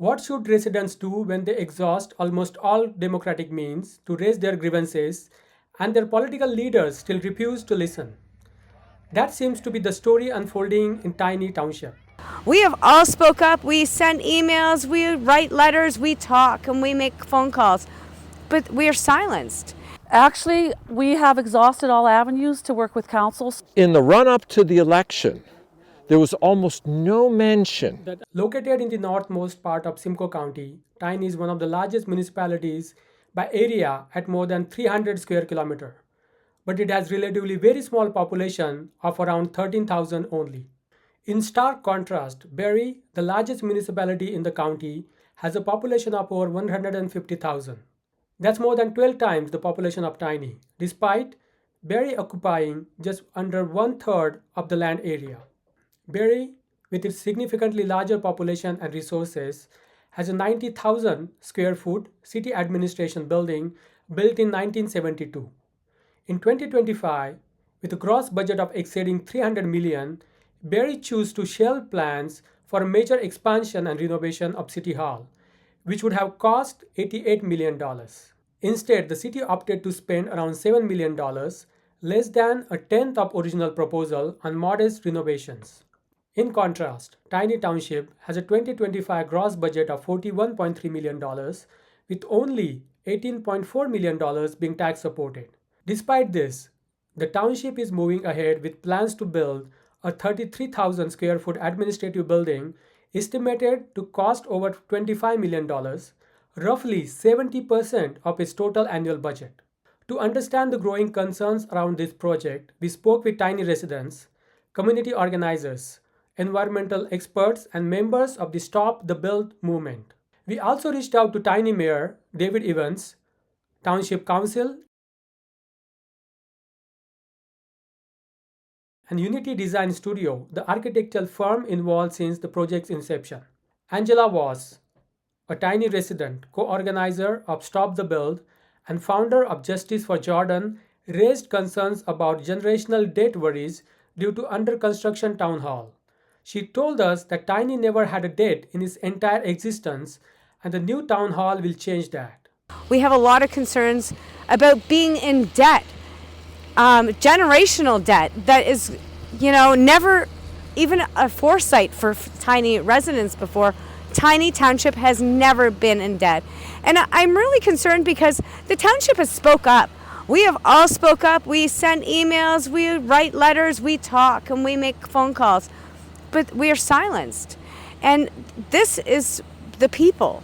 What should residents do when they exhaust almost all democratic means to raise their grievances and their political leaders still refuse to listen? That seems to be the story unfolding in Tiny Township. We have all spoke up. We send emails, we write letters, we talk, and we make phone calls, but we are silenced. Actually, we have exhausted all avenues to work with councils. In the run-up to the election, there was almost no mention. Located in the northmost part of Simcoe County, Tiny is one of the largest municipalities by area at more than 300 square kilometers. But it has relatively very small population of around 13,000 only. In stark contrast, Barrie, the largest municipality in the county, has a population of over 150,000. That's more than 12 times the population of Tiny, despite Barrie occupying just under one-third of the land area. Barrie, with its significantly larger population and resources, has a 90,000 square foot city administration building built in 1972. In 2025, with a gross budget of exceeding 300 million, Barrie chose to shelve plans for a major expansion and renovation of City Hall, which would have cost $88 million. Instead, the city opted to spend around $7 million, less than a tenth of original proposal, on modest renovations. In contrast, Tiny Township has a 2025 gross budget of $41.3 million, with only $18.4 million being tax supported. Despite this, the township is moving ahead with plans to build a 33,000 square foot administrative building estimated to cost over $25 million, roughly 70% of its total annual budget. To understand the growing concerns around this project, we spoke with Tiny residents, community organizers, environmental experts, and members of the Stop the Build movement. We also reached out to Tiny Mayor David Evans, Township Council, and Unity Design Studio, the architectural firm involved since the project's inception. Angela was a Tiny resident, co-organizer of Stop the Build, and founder of Justice for Jordan, raised concerns about generational debt worries due to under-construction town hall. She told us that Tiny never had a debt in its entire existence, and the new town hall will change that. We have a lot of concerns about being in debt, generational debt that is, never even a foresight for Tiny residents before. Tiny Township has never been in debt. And I'm really concerned because the township has spoke up. We have all spoke up. We send emails, we write letters, we talk, and we make phone calls. But we are silenced. And this is the people.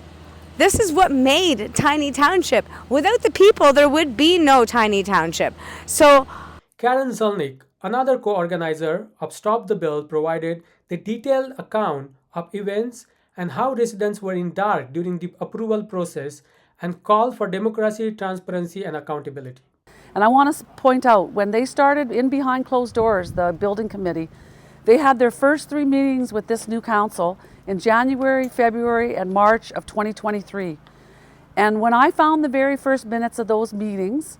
This is what made Tiny Township. Without the people, there would be no Tiny Township. So, Karen Zolnick, another co-organizer of Stop the Build, provided the detailed account of events and how residents were in dark during the approval process and called for democracy, transparency, and accountability. And I want to point out, when they started in behind closed doors, the building committee, they had their first 3 meetings with this new council in January, February, and March of 2023. And when I found the very first minutes of those meetings,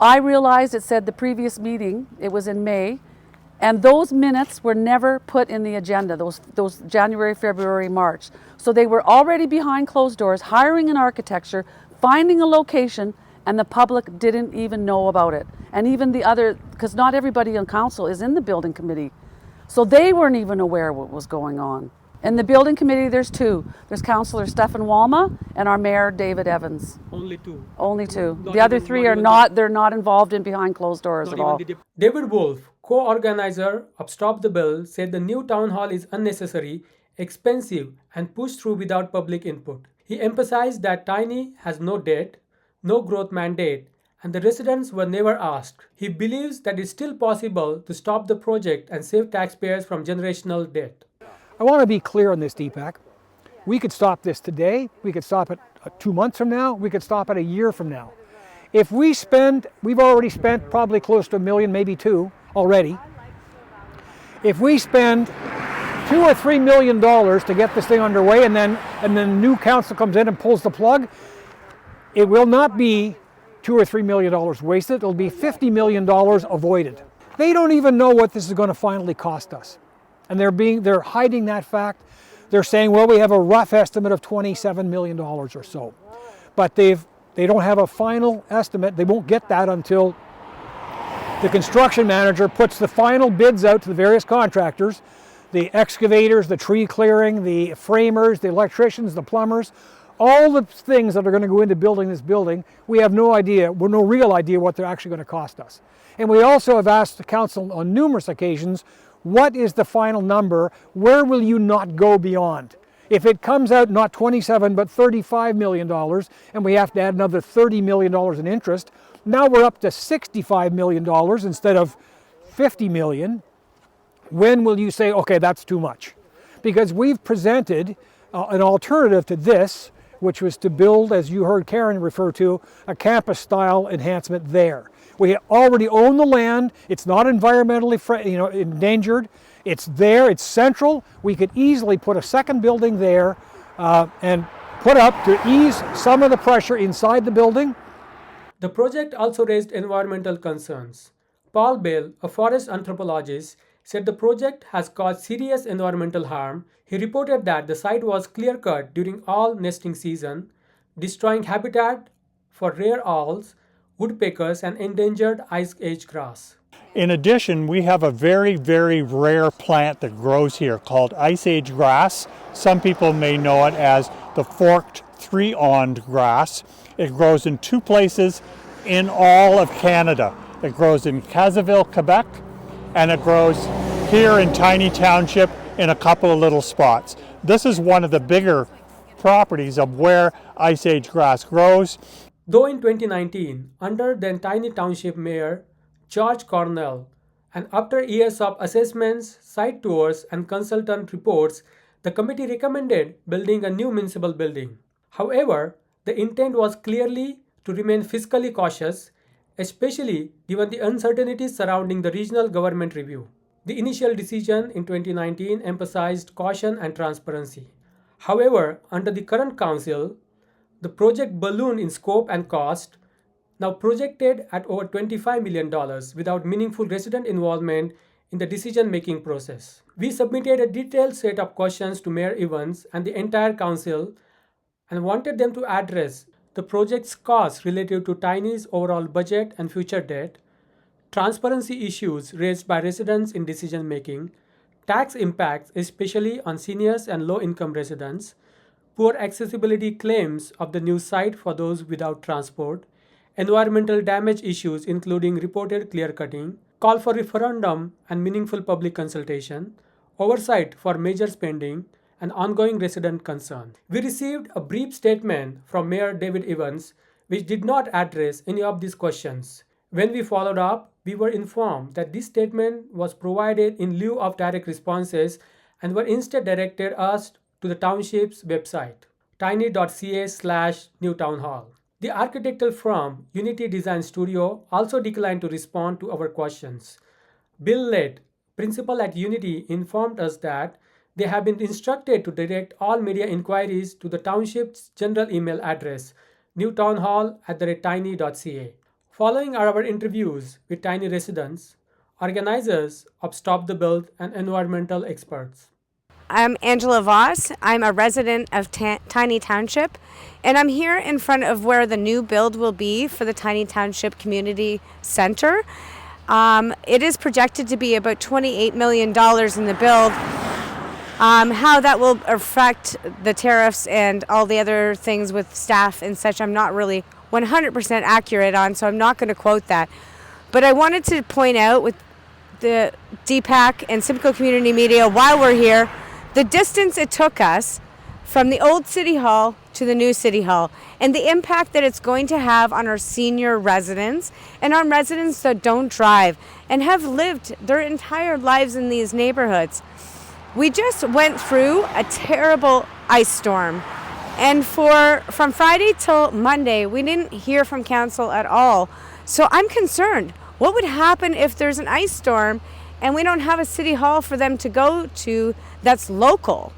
I realized it said the previous meeting, it was in May, and those minutes were never put in the agenda, those January, February, March. So they were already behind closed doors, hiring an architecture, finding a location, and the public didn't even know about it. And even the other, because not everybody on council is in the building committee. So they weren't even aware what was going on. In the building committee, there's two. There's Councillor Stefan Walma and our Mayor David Evans. Only two. Only two. The other three are not, they're not involved in behind closed doors at all. David Wolf, co-organizer of Stop the Bill, said the new town hall is unnecessary, expensive, and pushed through without public input. He emphasized that Tiny has no debt, no growth mandate, and the residents were never asked. He believes that it's still possible to stop the project and save taxpayers from generational debt. I want to be clear on this, Deepak. We could stop this today, we could stop it 2 months from now, we could stop it a year from now. If we spend, we've already spent probably close to $1 million, maybe $2 million already. If we spend $2 or $3 million to get this thing underway and then new council comes in and pulls the plug, it will not be $2 or $3 million wasted, it'll be $50 million avoided. They don't even know what this is going to finally cost us. And they're hiding that fact. They're saying, well, we have a rough estimate of $27 million or so. But they don't have a final estimate. They won't get that until the construction manager puts the final bids out to the various contractors, the excavators, the tree clearing, the framers, the electricians, the plumbers, all the things that are going to go into building this building. We have no idea, we're no real idea what they're actually going to cost us. And we also have asked the council on numerous occasions, what is the final number? Where will you not go beyond? If it comes out not 27 but $35 million, and we have to add another $30 million in interest, now we're up to $65 million instead of $50 million. When will you say, okay, that's too much? Because we've presented an alternative to this, which was to build, as you heard Karen refer to, a campus-style enhancement there. We already own the land. It's not environmentally endangered. It's there. It's central. We could easily put a second building there and put up to ease some of the pressure inside the building. The project also raised environmental concerns. Paul Bell, a forest anthropologist, said the project has caused serious environmental harm. He reported that the site was clear-cut during all nesting season, destroying habitat for rare owls, woodpeckers, and endangered ice-age grass. In addition, we have a very, very rare plant that grows here called ice-age grass. Some people may know it as the forked three-awned grass. It grows in 2 places in all of Canada. It grows in Casaville, Quebec, and it grows here in Tiny Township in a couple of little spots. This is one of the bigger properties of where ice-age grass grows. Though in 2019, under then Tiny Township Mayor George Cornell, and after years of assessments, site tours, and consultant reports, the committee recommended building a new municipal building. However, the intent was clearly to remain fiscally cautious, especially given the uncertainties surrounding the regional government review. The initial decision in 2019 emphasized caution and transparency. However, under the current council, the project ballooned in scope and cost, now projected at over $25 million without meaningful resident involvement in the decision-making process. We submitted a detailed set of questions to Mayor Evans and the entire council and wanted them to address the project's costs relative to Tiny's overall budget and future debt, transparency issues raised by residents in decision-making, tax impacts especially on seniors and low-income residents, poor accessibility claims of the new site for those without transport, environmental damage issues including reported clear-cutting, call for referendum and meaningful public consultation, oversight for major spending, and ongoing resident concern. We received a brief statement from Mayor David Evans which did not address any of these questions. When we followed up, we were informed that this statement was provided in lieu of direct responses and were instead directed us to the township's website, tiny.ca/newtownhall. The architectural firm Unity Design Studio also declined to respond to our questions. Bill Lett, principal at Unity, informed us that they have been instructed to direct all media inquiries to the township's general email address, newtownhall@tiny.ca. Following our interviews with Tiny residents, organizers of Stop the Build, and environmental experts. I'm Angela Voss. I'm a resident of Tiny Township, and I'm here in front of where the new build will be for the Tiny Township Community Center. It is projected to be about $28 million in the build. How that will affect the tariffs and all the other things with staff and such, I'm not really 100% accurate on, so I'm not going to quote that. But I wanted to point out with the DPAC and Simcoe Community Media while we're here, the distance it took us from the old City Hall to the new City Hall and the impact that it's going to have on our senior residents and on residents that don't drive and have lived their entire lives in these neighborhoods. We just went through a terrible ice storm, and from Friday till Monday, we didn't hear from council at all. So I'm concerned. What would happen if there's an ice storm and we don't have a city hall for them to go to that's local?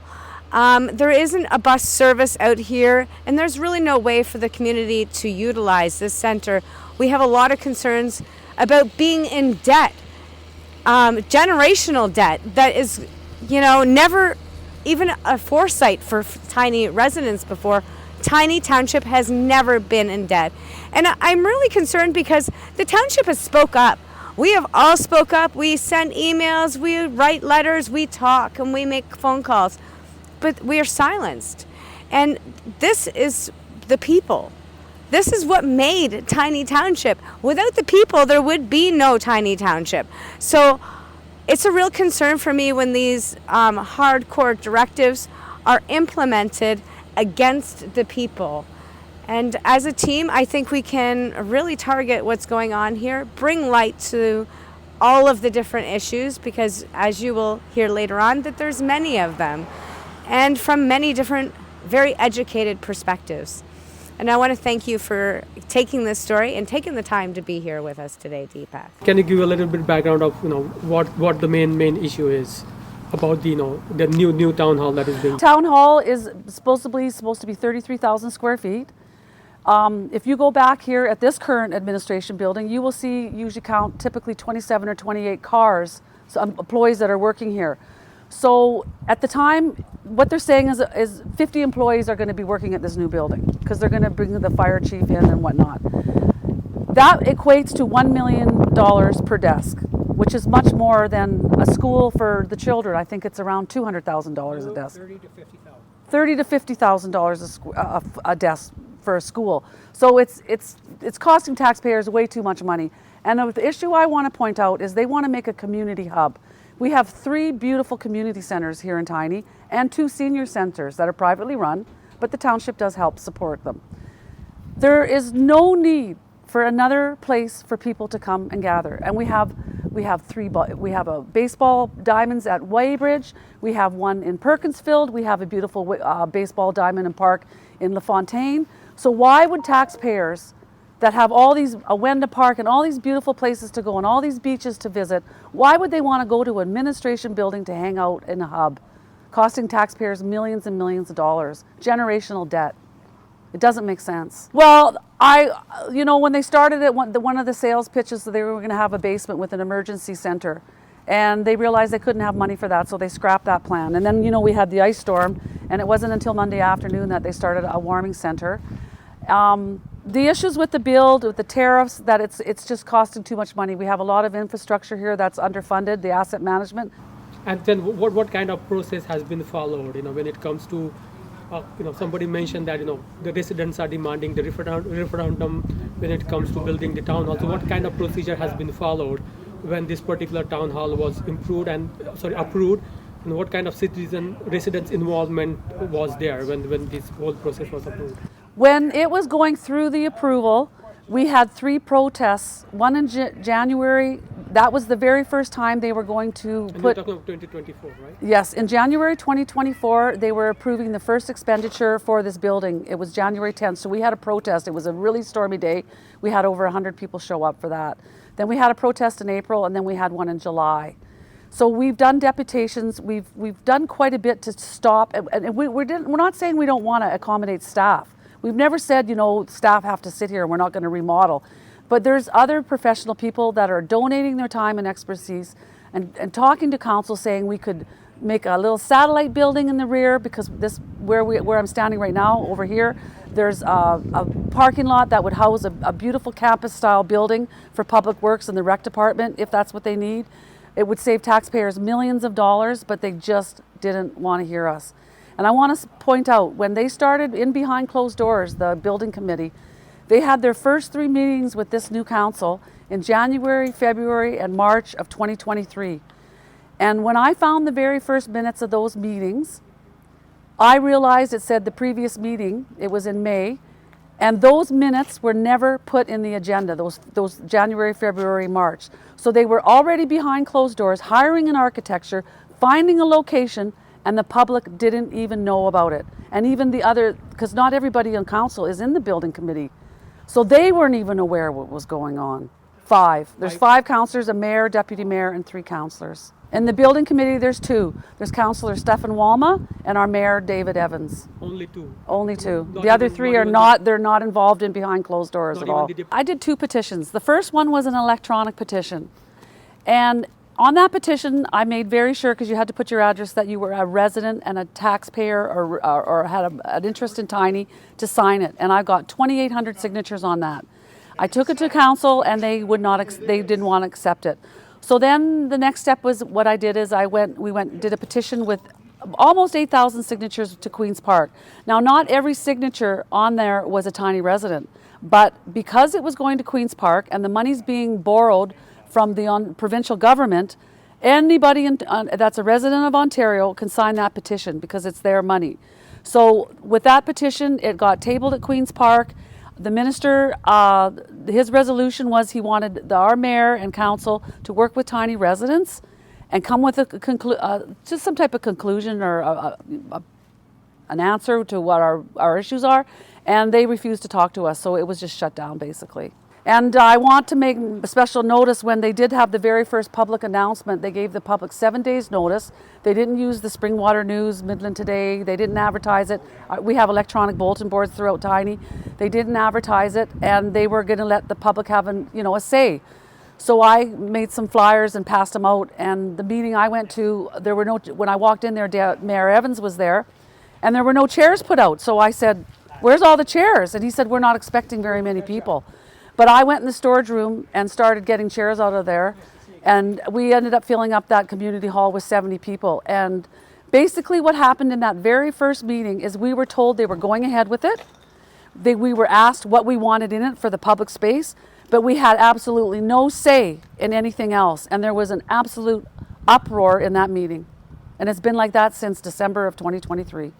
There isn't a bus service out here, and there's really no way for the community to utilize this center. We have a lot of concerns about being in debt, generational debt that is, never even a foresight for tiny residents before, Tiny Township has never been in debt. And I'm really concerned because the township has spoke up. We have all spoke up. We send emails, we write letters, we talk, and we make phone calls. But we are silenced. And this is the people. This is what made Tiny Township. Without the people, there would be no Tiny Township. So it's a real concern for me when these hardcore directives are implemented against the people. And as a team, I think we can really target what's going on here, bring light to all of the different issues, because as you will hear later on, that there's many of them, and from many different, very educated perspectives. And I want to thank you for taking this story and taking the time to be here with us today, Deepak. Can you give a little bit background of what the main issue is about the the new town hall that is being? Town hall is supposed to be 33,000 square feet. If you go back here at this current administration building, you will see usually count typically 27 or 28 cars, so employees that are working here. So at the time, what they're saying is 50 employees are going to be working at this new building because they're going to bring the fire chief in and whatnot. That equates to $1 million per desk, which is much more than a school for the children. I think it's around $200,000 a desk. $30,000 to $50,000 a desk for a school. So it's costing taxpayers way too much money. And the issue I want to point out is they want to make a community hub. We have 3 beautiful community centers here in Tiny and 2 senior centers that are privately run, but the township does help support them. There is no need for another place for people to come and gather. And we have a baseball diamonds at Weybridge, we have one in Perkinsfield, we have a beautiful baseball diamond and park in LaFontaine. So why would taxpayers that have all these, Wenda Park and all these beautiful places to go and all these beaches to visit, why would they want to go to an administration building to hang out in a hub, costing taxpayers millions and millions of dollars, generational debt? It doesn't make sense. Well, when they started it, one of the sales pitches, they were going to have a basement with an emergency center. And they realized they couldn't have money for that, so they scrapped that plan. And then, we had the ice storm, and it wasn't until Monday afternoon that they started a warming center. The issues with the build, with the tariffs, that it's just costing too much money. We have a lot of infrastructure here that's underfunded, the asset management. And then what kind of process has been followed, when it comes to, somebody mentioned that, the residents are demanding the referendum when it comes to building the town hall. So what kind of procedure has been followed when this particular town hall was approved, and what kind of residents involvement was there when this whole process was approved? When it was going through the approval, we had 3 protests. One in January, that was the very first time they were going to and you're talking of 2024, right? Yes, in January 2024, they were approving the first expenditure for this building. It was January 10th, so we had a protest. It was a really stormy day. We had over 100 people show up for that. Then we had a protest in April, and then we had one in July. So we've done deputations. We've done quite a bit to stop, and we're not saying we don't want to accommodate staff. We've never said, staff have to sit here and we're not going to remodel. But there's other professional people that are donating their time and expertise and talking to council, saying we could make a little satellite building in the rear, because where I'm standing right now over here, there's a parking lot that would house a beautiful campus style building for public works and the rec department, if that's what they need. It would save taxpayers millions of dollars, but they just didn't want to hear us. And I want to point out, when they started in behind closed doors, the building committee, they had their first 3 meetings with this new council in January, February, and March of 2023. And when I found the very first minutes of those meetings, I realized it said the previous meeting, it was in May, and those minutes were never put in the agenda, those January, February, March. So they were already behind closed doors, hiring an architecture, finding a location, and the public didn't even know about it. And even because not everybody on council is in the building committee. So they weren't even aware what was going on. 5. There's 5 councillors, a mayor, deputy mayor, and 3 councillors. In the building committee, there's 2. There's Councillor Stefan Walma and our mayor, David Evans. Only 2? Only 2. The other 3 are not, they're not involved in behind closed doors at all. I did 2 petitions. The first one was an electronic petition. And On that petition, I made very sure, because you had to put your address, that you were a resident and a taxpayer or had an interest in Tiny to sign it. And I got 2,800 signatures on that. I took it to council and they didn't want to accept it. So then the next step was, what I did is did a petition with almost 8,000 signatures to Queen's Park. Now, not every signature on there was a Tiny resident, but because it was going to Queen's Park and the money's being borrowed from the provincial government, anybody that's a resident of Ontario can sign that petition because it's their money. So with that petition, it got tabled at Queen's Park. The minister, his resolution was he wanted our mayor and council to work with Tiny residents and come with just some type of conclusion or an answer to what our issues are, and they refused to talk to us, so it was just shut down basically. And I want to make a special notice, when they did have the very first public announcement, they gave the public 7 days notice. They didn't use the Springwater News, Midland Today, they didn't advertise it. We have electronic bulletin boards throughout Tiny. They didn't advertise it, and they were going to let the public have a say. So I made some flyers and passed them out, and the meeting I went to, when I walked in there, Mayor Evans was there, and there were no chairs put out. So I said, "Where's all the chairs?" And he said, "We're not expecting very many people." But I went in the storage room and started getting chairs out of there, and we ended up filling up that community hall with 70 people. And basically what happened in that very first meeting is we were told they were going ahead with it. We were asked what we wanted in it for the public space, but we had absolutely no say in anything else. And there was an absolute uproar in that meeting. And it's been like that since December of 2023.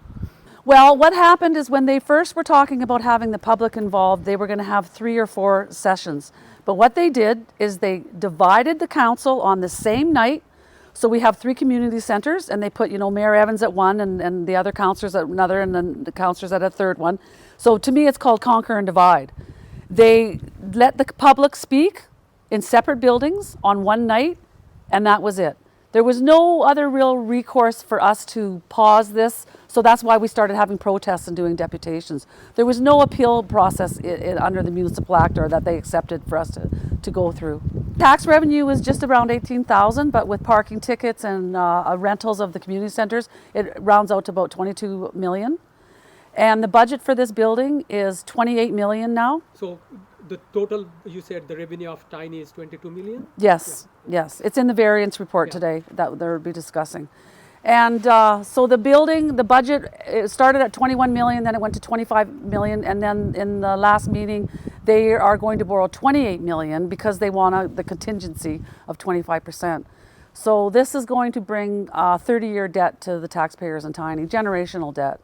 Well, what happened is, when they first were talking about having the public involved, they were going to have 3 or 4 sessions. But what they did is they divided the council on the same night. So we have 3 community centers, and they put, Mayor Evans at one, and the other councillors at another, and then the councillors at a third one. So to me, it's called conquer and divide. They let the public speak in separate buildings on one night, and that was it. There was no other real recourse for us to pause this, so that's why we started having protests and doing deputations. There was no appeal process under the Municipal Act or that they accepted for us to go through. Tax revenue was just around 18,000, but with parking tickets and rentals of the community centers, it rounds out to about 22 million. And the budget for this building is 28 million now. So the total, you said the revenue of Tiny is 22 million? Yes, yes. It's in the variance report today that they'll be discussing. And so the building, the budget, it started at 21 million, then it went to 25 million, and then in the last meeting, they are going to borrow 28 million because they want the contingency of 25%. So this is going to bring 30-year debt to the taxpayers in Tiny, generational debt.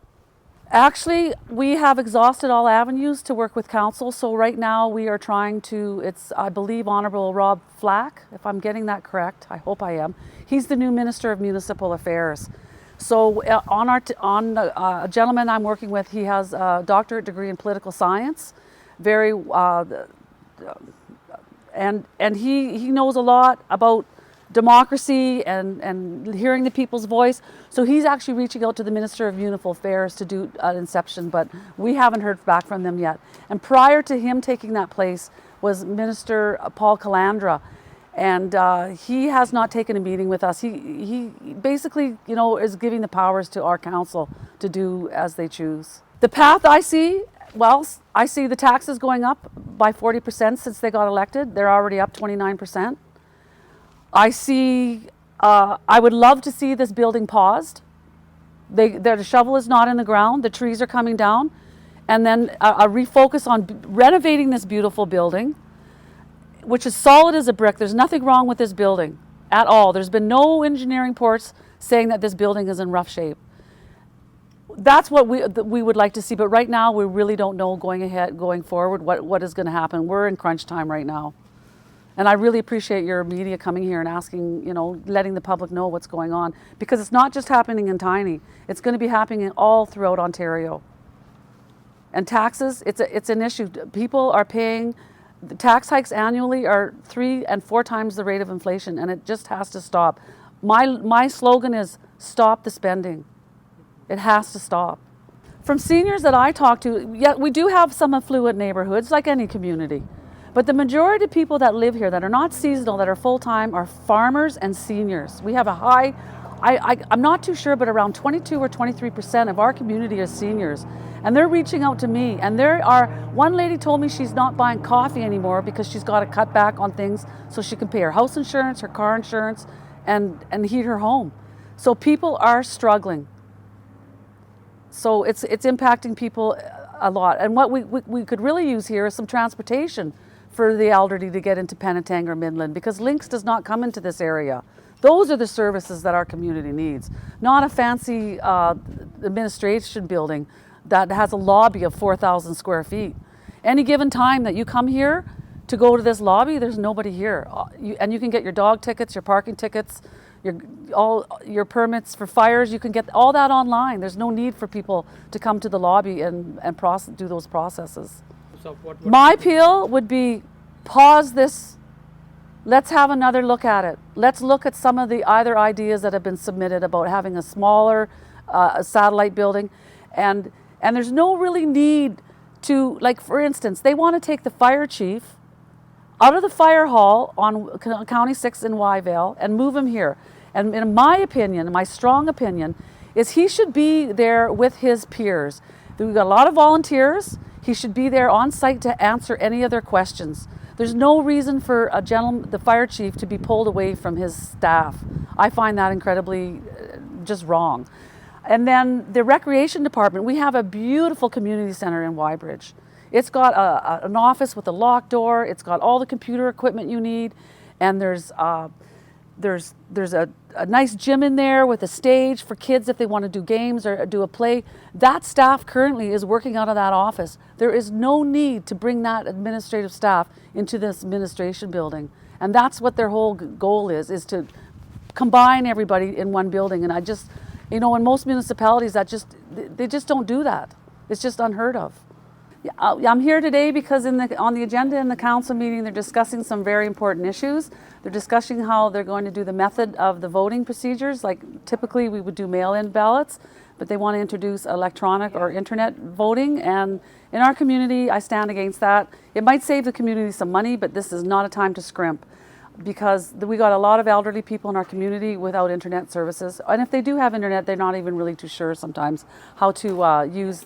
Actually, we have exhausted all avenues to work with council. So right now we are trying to, I believe, Honorable Rob Flack, if I'm getting that correct, I hope I am. He's the new Minister of Municipal Affairs. So on a gentleman I'm working with, he has a doctorate degree in political science, and he knows a lot about democracy and hearing the people's voice. So he's actually reaching out to the Minister of Municipal Affairs to do an inception, but we haven't heard back from them yet. And prior to him taking that place was Minister Paul Calandra, and he has not taken a meeting with us. He basically, is giving the powers to our council to do as they choose. The path I see, I see the taxes going up by 40% since they got elected. They're already up 29%. I see, I would love to see this building paused. The shovel is not in the ground, the trees are coming down, and then a refocus on renovating this beautiful building, which is solid as a brick. There's nothing wrong with this building at all. There's been no engineering reports saying that this building is in rough shape. That's what we would like to see, but right now we really don't know going forward what is going to happen. We're in crunch time right now. And I really appreciate your media coming here and asking, letting the public know what's going on, because it's not just happening in Tiny. It's going to be happening all throughout Ontario. And taxes, it's an issue. People are paying, the tax hikes annually are 3 and 4 times the rate of inflation, and it just has to stop. My slogan is stop the spending. It has to stop. From seniors that I talk to, yeah, we do have some affluent neighborhoods like any community. But the majority of people that live here that are not seasonal, that are full-time, are farmers and seniors. We have a high, I'm not too sure, but around 22 or 23% of our community are seniors. And they're reaching out to me. And one lady told me she's not buying coffee anymore because she's got to cut back on things so she can pay her house insurance, her car insurance, and heat her home. So people are struggling. So it's impacting people a lot. And what we could really use here is some transportation for the elderly to get into Penetang or Midland, because Lynx does not come into this area. Those are the services that our community needs, not a fancy administration building that has a lobby of 4,000 square feet. Any given time that you come here to go to this lobby, there's nobody here. And you can get your dog tickets, your parking tickets, all your permits for fires, you can get all that online. There's no need for people to come to the lobby and do those processes. So what My appeal would be pause this. Let's have another look at it. Let's look at some of the other ideas that have been submitted about having a smaller satellite building. And there's no really need to, like for instance, they want to take the fire chief out of the fire hall on County 6 in Yvale and move him here. And in my opinion, my strong opinion, is he should be there with his peers. We've got a lot of volunteers. He should be there on site to answer any of their questions. There's no reason for the fire chief, to be pulled away from his staff. I find that incredibly just wrong. And then the recreation department, we have a beautiful community center in Wybridge. It's got an office with a locked door. It's got all the computer equipment you need, and there's a nice gym in there with a stage for kids if they want to do games or do a play. That staff currently is working out of that office. There is no need to bring that administrative staff into this administration building, and that's what their whole goal is to combine everybody in one building. And I just, in most municipalities, they just don't do that. It's just unheard of. I'm here today because on the agenda in the council meeting, they're discussing some very important issues. They're discussing how they're going to do the method of the voting procedures. Like typically we would do mail-in ballots, but they want to introduce electronic or internet voting. And in our community, I stand against that. It might save the community some money, but this is not a time to scrimp, because we got a lot of elderly people in our community without internet services. And if they do have internet, they're not even really too sure sometimes how to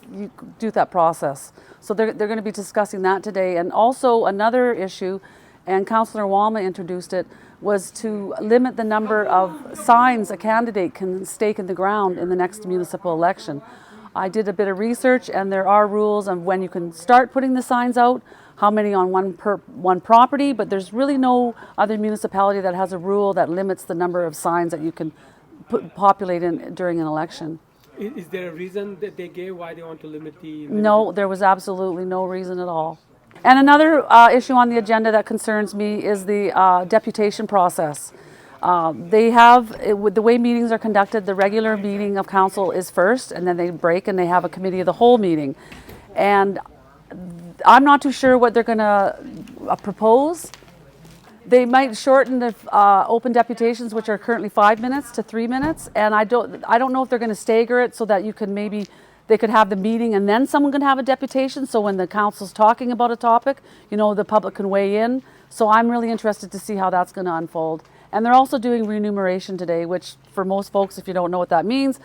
do that process. So they're going to be discussing that today. And also another issue, and Councillor Walma introduced it, was to limit the number of signs a candidate can stake in the ground in the next municipal election. I did a bit of research, and there are rules on when you can start putting the signs out, how many on one property, but there's really no other municipality that has a rule that limits the number of signs that you can populate in during an election. Is there a reason that they gave why they want to limit the... No, there was absolutely no reason at all. And another issue on the agenda that concerns me is the deputation process. The way meetings are conducted, the regular meeting of council is first, and then they break and they have a committee of the whole meeting. And I'm not too sure what they're going to propose. They might shorten the open deputations, which are currently 5 minutes, to 3 minutes. And I don't know if they're going to stagger it so that they could have the meeting and then someone can have a deputation. So when the council's talking about a topic, the public can weigh in. So I'm really interested to see how that's going to unfold. And they're also doing remuneration today, which for most folks, if you don't know what that means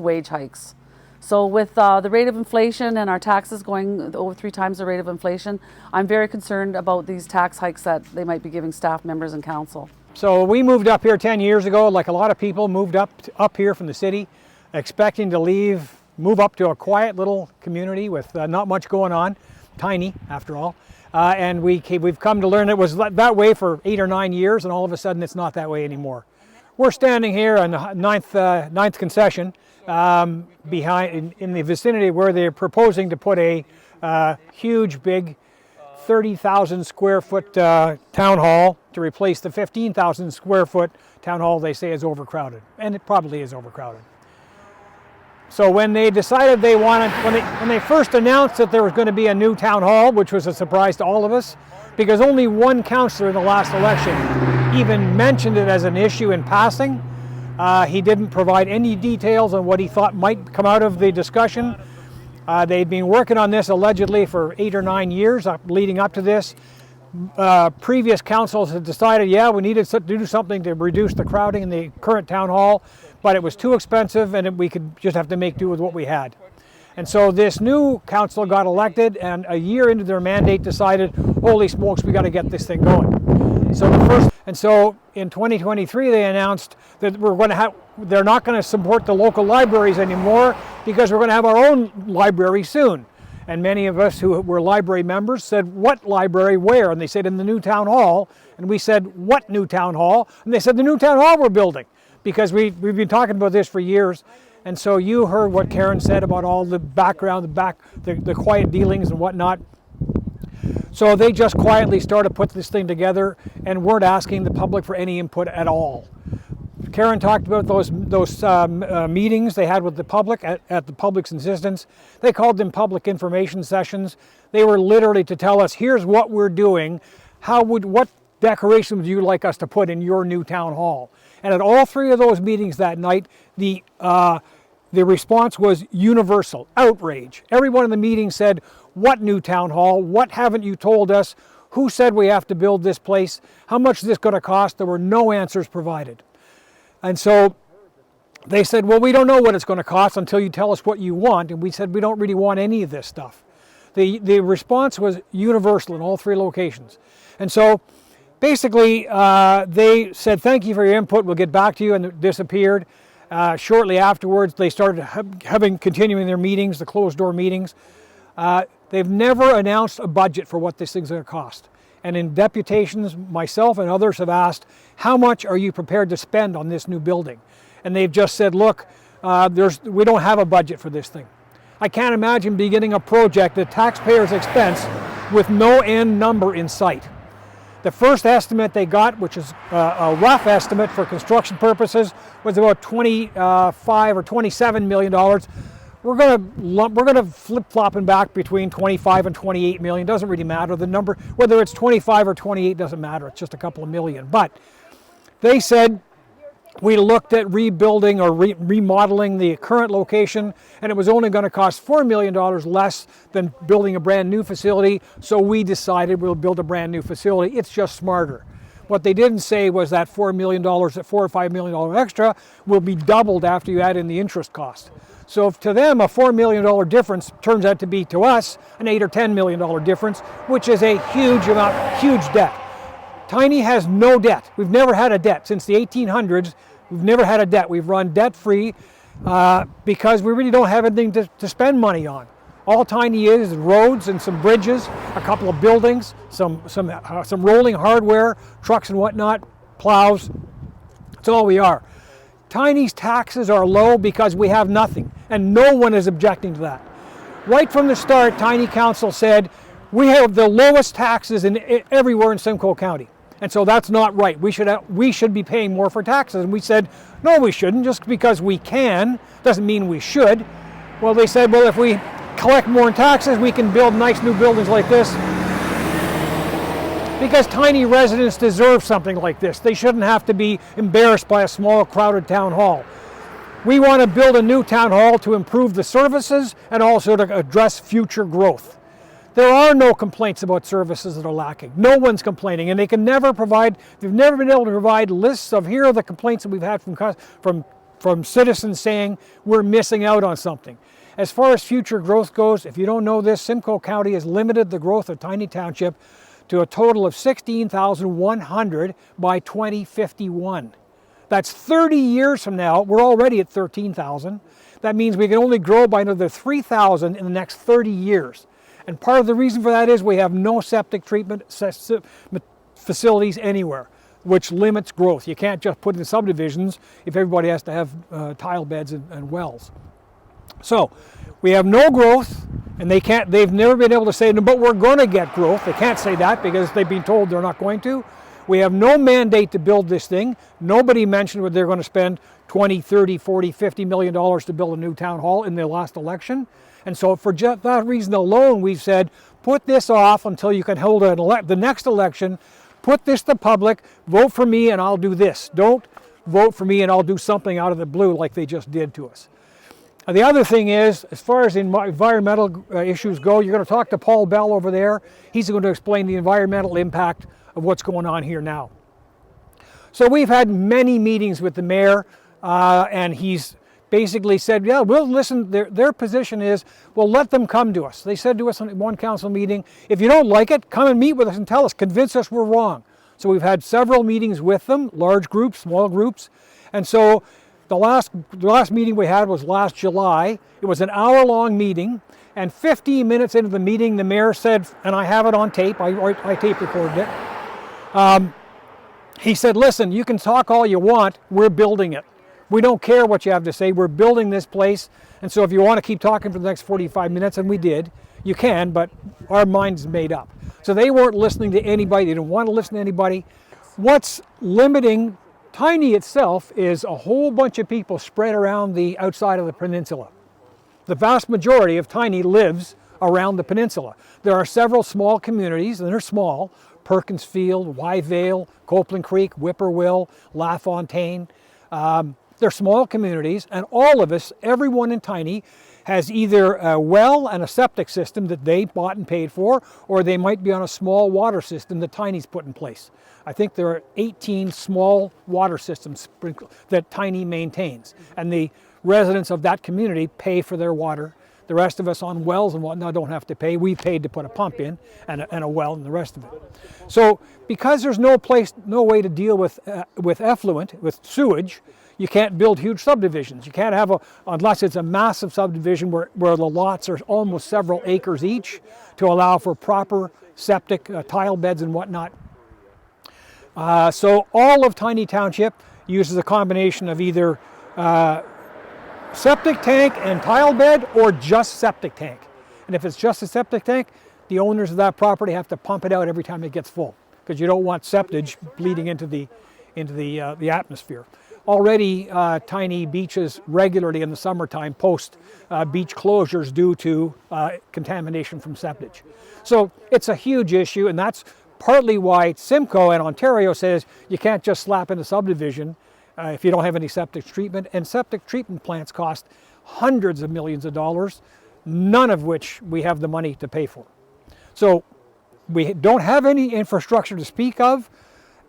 wage hikes. So with the rate of inflation and our taxes going over 3 times the rate of inflation, I'm very concerned about these tax hikes that they might be giving staff members and council. So we moved up here 10 years ago, like a lot of people moved up here from the city, expecting to move up to a quiet little community with not much going on, tiny after all. And we've come to learn it was that way for 8 or 9 years, and all of a sudden it's not that way anymore. We're standing here on the ninth concession, behind in the vicinity where they're proposing to put a huge, big 30,000 square foot town hall to replace the 15,000 square foot town hall they say is overcrowded, and it probably is overcrowded. So when they decided when they first announced that there was going to be a new town hall, which was a surprise to all of us, because only one councillor in the last election even mentioned it as an issue in passing. He didn't provide any details on what he thought might come out of the discussion. They'd been working on this allegedly for 8 or 9 years leading up to this. previous councils had decided, yeah, we needed to do something to reduce the crowding in the current town hall, but it was too expensive and we could just have to make do with what we had. And so this new council got elected, and a year into their mandate decided, holy smokes, we got to get this thing going. So in 2023 they announced that they're not going to support the local libraries anymore because we're going to have our own library soon. And many of us who were library members said, what library, where? And they said, in the new town hall. And we said, what new town hall? And they said, the new town hall we're building, because we've been talking about this for years. And so you heard what Karen said about all the background, the quiet dealings and whatnot. So they just quietly started to put this thing together and weren't asking the public for any input at all. Karen talked about those meetings they had with the public at the public's insistence. They called them public information sessions. They were literally to tell us, here's what we're doing. What decorations would you like us to put in your new town hall? And at all three of those meetings that night, the response was universal, outrage. Everyone in the meeting said, what new town hall? What haven't you told us? Who said we have to build this place? How much is this going to cost? There were no answers provided. And so they said, well, we don't know what it's going to cost until you tell us what you want. And we said, we don't really want any of this stuff. The response was universal in all three locations. And so basically, they said, thank you for your input, we'll get back to you, and it disappeared. Shortly afterwards, they started continuing their meetings, the closed door meetings. They've never announced a budget for what this thing's going to cost. And in deputations, myself and others have asked, how much are you prepared to spend on this new building? And they've just said, look, we don't have a budget for this thing. I can't imagine beginning a project at taxpayers' expense with no end number in sight. The first estimate they got, which is a rough estimate for construction purposes, was about $25 or $27 million. We're going to flip-flopping back between 25 and 28 million. Doesn't really matter. The number, whether it's 25 or 28, doesn't matter. It's just a couple of million. But they said we looked at rebuilding or remodeling the current location, and it was only going to cost $4 million less than building a brand new facility. So we decided we'll build a brand new facility. It's just smarter. What they didn't say was that $4 or $5 million extra will be doubled after you add in the interest cost. So if to them a $4 million difference turns out to be to us an $8 or $10 million difference, which is a huge amount, huge debt. Tiny has no debt. We've never had a debt since the 1800s. We've never had a debt. We've run debt-free because we really don't have anything to spend money on. All Tiny is roads and some bridges, a couple of buildings, some rolling hardware, trucks and whatnot, plows. That's all we are. Tiny's taxes are low because we have nothing, and no one is objecting to that. Right from the start, Tiny Council said, we have the lowest taxes everywhere in Simcoe County. And so that's not right. We should be paying more for taxes. And we said, no, we shouldn't. Just because we can doesn't mean we should. Well, they said, well, if we collect more in taxes, we can build nice new buildings like this. Because Tiny residents deserve something like this. They shouldn't have to be embarrassed by a small, crowded town hall. We want to build a new town hall to improve the services and also to address future growth. There are no complaints about services that are lacking. No one's complaining, and they've never been able to provide lists of here are the complaints that we've had from citizens saying we're missing out on something. As far as future growth goes, if you don't know this, Simcoe County has limited the growth of Tiny Township to a total of 16,100 by 2051. That's 30 years from now. We're already at 13,000. That means we can only grow by another 3,000 in the next 30 years. And part of the reason for that is we have no septic treatment facilities anywhere, which limits growth. You can't just put in subdivisions if everybody has to have tile beds and wells. So we have no growth, and they've never been able to say, no, but we're going to get growth. They can't say that because they've been told they're not going to. We have no mandate to build this thing. Nobody mentioned what they're going to spend 20, 30, 40, 50 million dollars to build a new town hall in the last election. And so for just that reason alone, we've said, put this off until you can hold the next election, put this to public, vote for me and I'll do this. Don't vote for me and I'll do something out of the blue like they just did to us. The other thing is, as far as environmental issues go, you're going to talk to Paul Bell over there. He's going to explain the environmental impact of what's going on here now. So we've had many meetings with the mayor, and he's basically said, yeah, we'll listen. Their position is, well, let them come to us. They said to us in one council meeting, if you don't like it, come and meet with us and tell us, convince us we're wrong. So we've had several meetings with them, large groups, small groups. And so the last meeting we had was last July. It was an hour-long meeting, and 15 minutes into the meeting, the mayor said, and I have it on tape, I tape recorded it. He said, listen, you can talk all you want, we're building it. We don't care what you have to say, we're building this place, and so if you want to keep talking for the next 45 minutes, and we did, you can, but our mind's made up. So they weren't listening to anybody, they didn't want to listen to anybody. What's limiting Tiny itself is a whole bunch of people spread around the outside of the peninsula. The vast majority of Tiny lives around the peninsula. There are several small communities, and they're small, Perkinsfield, Wyvale, Copeland Creek, Whippoorwill, LaFontaine. They're small communities, and all of us, everyone in Tiny, has either a well and a septic system that they bought and paid for, or they might be on a small water system that Tiny's put in place. I think there are 18 small water systems that Tiny maintains, and the residents of that community pay for their water. The rest of us on wells and whatnot don't have to pay. We paid to put a pump in and a well and the rest of it. So because there's no way to deal with effluent, with sewage, you can't build huge subdivisions. You can't have unless it's a massive subdivision where the lots are almost several acres each to allow for proper septic tile beds and whatnot. So all of Tiny Township uses a combination of either septic tank and tile bed or just septic tank. And if it's just a septic tank, the owners of that property have to pump it out every time it gets full, because you don't want septage bleeding into the atmosphere. Already Tiny beaches regularly in the summertime post beach closures due to contamination from septage. So it's a huge issue, and that's partly why Simcoe and Ontario says you can't just slap in a subdivision if you don't have any septic treatment. And septic treatment plants cost hundreds of millions of dollars, none of which we have the money to pay for. So we don't have any infrastructure to speak of,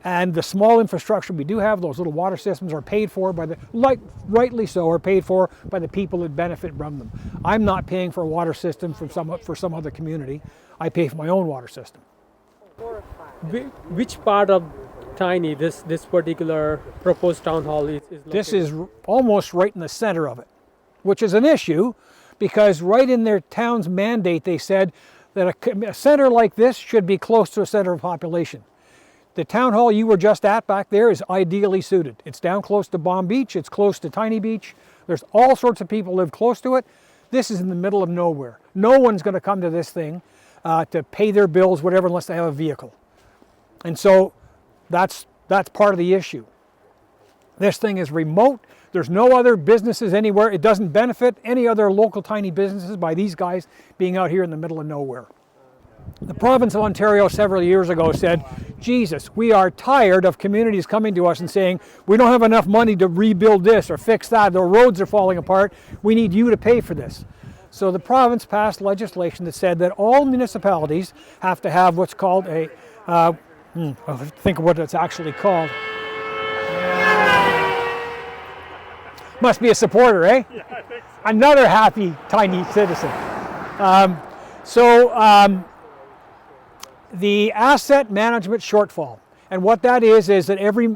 and the small infrastructure we do have, those little water systems, are paid for by rightly so, are paid for by the people that benefit from them. I'm not paying for a water system for some other community. I pay for my own water system. Which part of Tiny this particular proposed town hall is located? This is almost right in the center of it, which is an issue because right in their town's mandate they said that a center like this should be close to a center of population. The town hall you were just at back there is ideally suited. It's down close to Bomb Beach, it's close to Tiny Beach. There's all sorts of people live close to it. This is in the middle of nowhere. No one's going to come to this thing to pay their bills, whatever, unless they have a vehicle. And so that's part of the issue. This thing is remote. There's no other businesses anywhere. It doesn't benefit any other local tiny businesses by these guys being out here in the middle of nowhere. The province of Ontario several years ago said, Jesus, we are tired of communities coming to us and saying, we don't have enough money to rebuild this or fix that. The roads are falling apart. We need you to pay for this. So the province passed legislation that said that all municipalities have to have what's called a, I'll think of what it's actually called. Must be a supporter, eh? Yeah, I think so. Another happy tiny citizen. The asset management shortfall, and what that is that every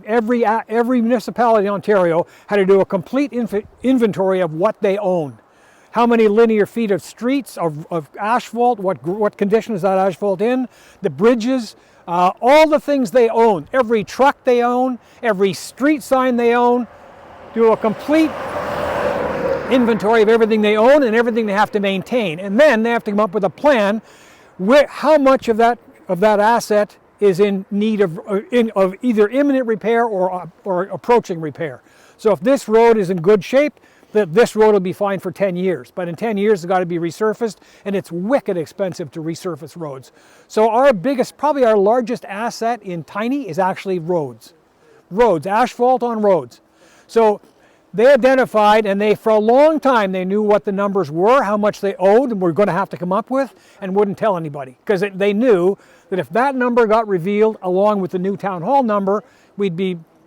municipality in Ontario had to do a complete inventory of what they own. How many linear feet of streets, of asphalt, what condition is that asphalt in, the bridges, all the things they own, every truck they own, every street sign they own, do a complete inventory of everything they own and everything they have to maintain. And then they have to come up with a plan how much of that asset is in need of either imminent repair or approaching repair. So if this road is in good shape, this road will be fine for 10 years. But in 10 years, it's got to be resurfaced, and it's wicked expensive to resurface roads. So our biggest, probably our largest asset in Tiny is actually roads. Roads, asphalt on roads. So They identified, and they, for a long time, they knew what the numbers were, how much they owed, and were going to have to come up with, and wouldn't tell anybody. Because they knew that if that number got revealed, along with the new town hall number,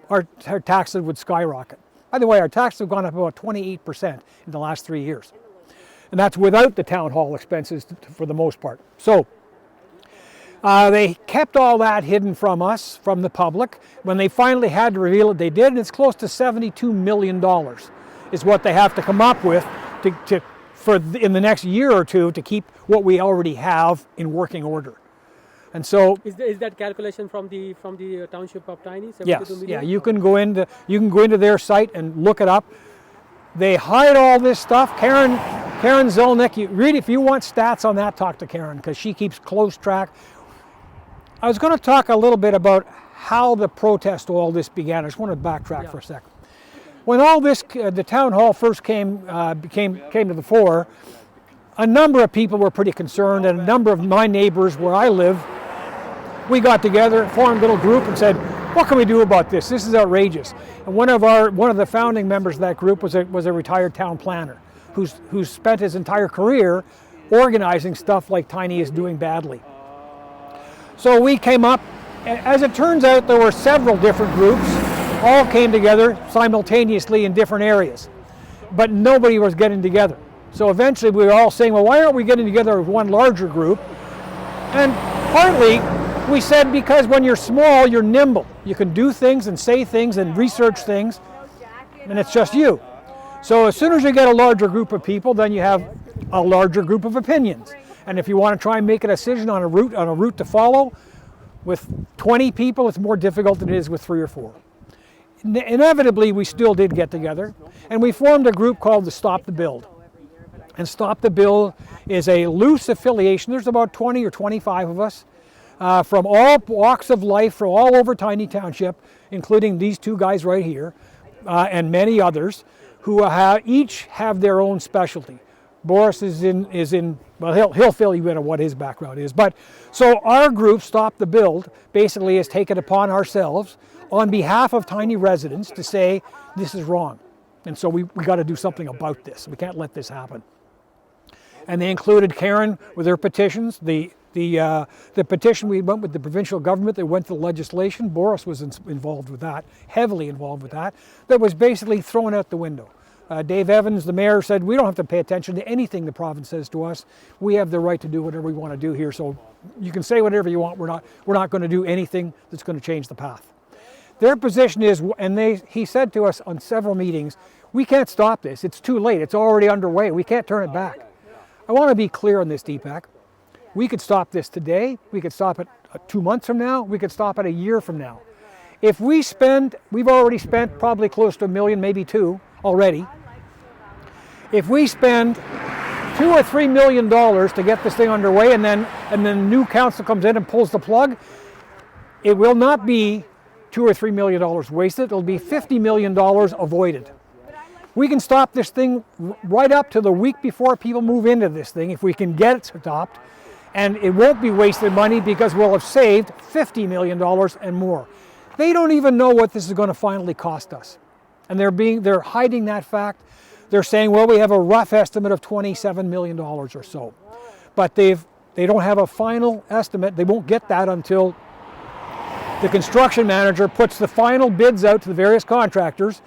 our taxes would skyrocket. By the way, our taxes have gone up about 28% in the last 3 years. And that's without the town hall expenses for the most part. So they kept all that hidden from us, from the public. When they finally had to reveal it, they did, and it's close to $72 million is what they have to come up with in the next year or two to keep what we already have in working order. And so, is that calculation from the township of Tiny? Yes, yeah, you can go into their site and look it up. They hide all this stuff. Karen Zelnick, if you want stats on that, talk to Karen, because she keeps close track. I was going to talk a little bit about how the protest to all this began. I just want to backtrack for a second. When all this, the town hall first came to the fore, a number of people were pretty concerned, and a number of my neighbors where I live, we got together, formed a little group, and said, "What can we do about this? This is outrageous." And one of the founding members of that group was a retired town planner, who's spent his entire career organizing stuff like Tiny is doing badly. So we came up. As it turns out, there were several different groups, all came together simultaneously in different areas, but nobody was getting together. So eventually we were all saying, well, why aren't we getting together as one larger group? And partly we said, because when you're small, you're nimble. You can do things and say things and research things, and it's just you. So as soon as you get a larger group of people, then you have a larger group of opinions. And if you want to try and make a decision on a route to follow, with 20 people, it's more difficult than it is with 3 or 4. Inevitably, we still did get together, and we formed a group called the Stop the Build. And Stop the Build is a loose affiliation. There's about 20 or 25 of us from all walks of life, from all over Tiny Township, including these 2 guys right here, and many others, who each have their own specialty. Boris is in well, he'll fill you in on what his background is. But so our group, Stop the Build, basically has taken upon ourselves, on behalf of Tiny residents, to say this is wrong. And so we got to do something about this. We can't let this happen. And they included Karen with her petitions. The petition, we went with the provincial government, they went to the legislation. Boris was involved with that, heavily involved with that. That was basically thrown out the window. Dave Evans, the mayor, said we don't have to pay attention to anything the province says to us. We have the right to do whatever we want to do here. So you can say whatever you want. We're not going to do anything that's going to change the path. Their position is, and he said to us on several meetings, we can't stop this. It's too late. It's already underway. We can't turn it back. I want to be clear on this, Deepak. We could stop this today. We could stop it 2 months from now. We could stop it a year from now. If we've already spent probably close to $1 million, maybe 2 already. If we spend $2 or $3 million to get this thing underway, and then new council comes in and pulls the plug, it will not be $2 or $3 million wasted. It'll be $50 million avoided. We can stop this thing right up to the week before people move into this thing, if we can get it stopped, and it won't be wasted money because we'll have saved $50 million and more. They don't even know what this is going to finally cost us, and they're hiding that fact. They're saying, well, we have a rough estimate of $27 million or so, but they don't have a final estimate. They won't get that until the construction manager puts the final bids out to the various contractors,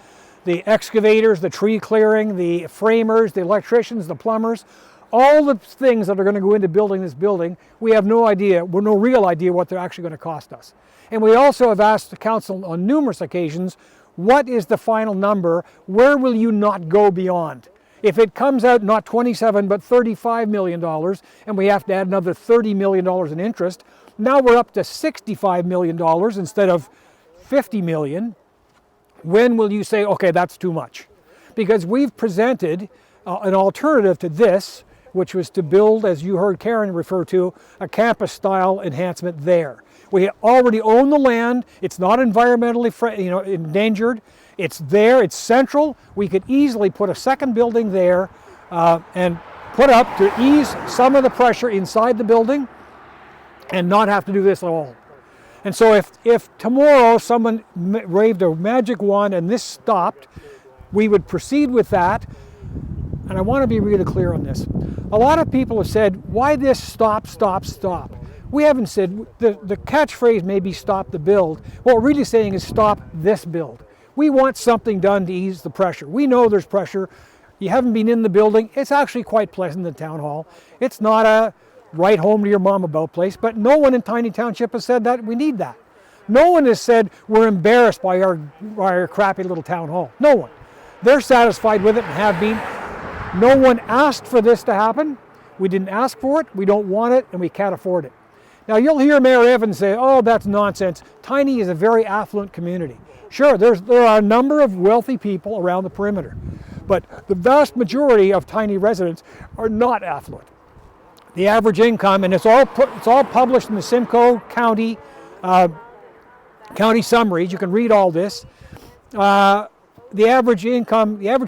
the excavators, the tree clearing, the framers, the electricians, the plumbers, all the things that are going to go into building this building. We have no real idea what they're actually going to cost us. And we also have asked the council on numerous occasions, what is the final number? Where will you not go beyond? If it comes out not 27 but $35 million, and we have to add another $30 million in interest, now we're up to $65 million instead of $50 million. When will you say, okay, that's too much? Because we've presented an alternative to this, which was to build, as you heard Karen refer to, a campus-style enhancement there. We already own the land. It's not environmentally endangered. It's there. It's central. We could easily put a second building there and put up to ease some of the pressure inside the building and not have to do this at all. And so if tomorrow someone waved a magic wand and this stopped, we would proceed with that. And I want to be really clear on this. A lot of people have said, why this stop, stop, stop? We haven't said, the catchphrase may be stop the build. What we're really saying is stop this build. We want something done to ease the pressure. We know there's pressure. You haven't been in the building. It's actually quite pleasant in Town Hall. It's not a write home to your mom about place, but no one in Tiny Township has said that we need that. No one has said we're embarrassed by our crappy little Town Hall. No one. They're satisfied with it and have been. No one asked for this to happen. We didn't ask for it, we don't want it, and we can't afford it. Now you'll hear Mayor Evans say, oh, that's nonsense. Tiny is a very affluent community. Sure, there are a number of wealthy people around the perimeter, but the vast majority of Tiny residents are not affluent. The average income, and it's all published in the Simcoe County county summaries. You can read all this. The average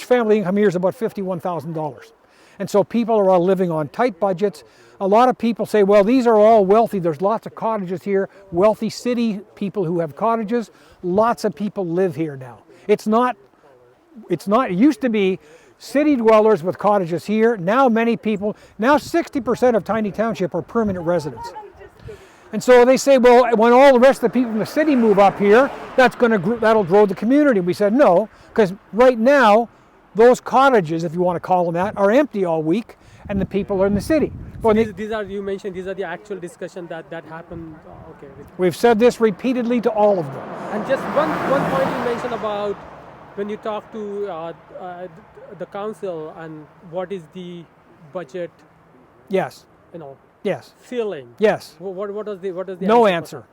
family income here is about $51,000. And so people are all living on tight budgets. A lot of people say, well, these are all wealthy. There's lots of cottages here. Wealthy city people who have cottages. Lots of people live here now. It used to be city dwellers with cottages here. Now 60% of Tiny Township are permanent residents. And so they say, well, when all the rest of the people in the city move up here, that'll grow the community. We said no, because right now, those cottages, if you want to call them that, are empty all week, and the people are in the city. Well, You mentioned these are the actual discussion that happened. Okay. We've said this repeatedly to all of them. And just one point you mentioned about when you talk to the council and what is the budget, Yes. Yes. ceiling. Yes. What does the No answer.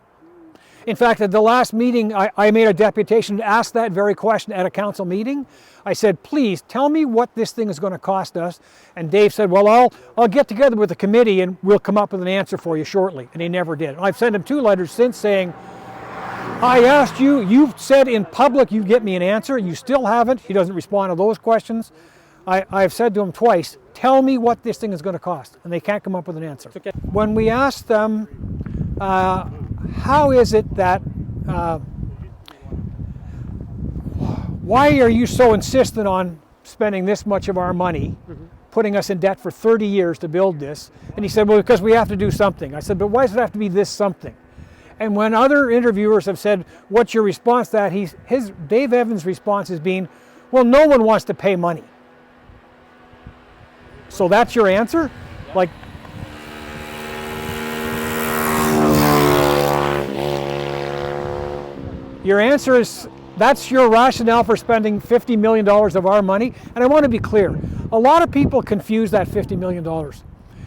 In fact, at the last meeting, I made a deputation to ask that very question at a council meeting. I said, please tell me what this thing is going to cost us. And Dave said, well, I'll get together with the committee and we'll come up with an answer for you shortly. And he never did. And I've sent him 2 letters since saying, I asked you, you've said in public you'd get me an answer. You still haven't. He doesn't respond to those questions. I've said to him twice, tell me what this thing is going to cost. And they can't come up with an answer. Okay. When we asked them, how is it that, why are you so insistent on spending this much of our money, putting us in debt for 30 years to build this? And he said, well, because we have to do something. I said, but why does it have to be this something? And when other interviewers have said, what's your response to that? Dave Evans' response has been, well, no one wants to pay money. So that's your answer? Like, your answer is, that's your rationale for spending $50 million of our money? And I want to be clear, a lot of people confuse that $50 million.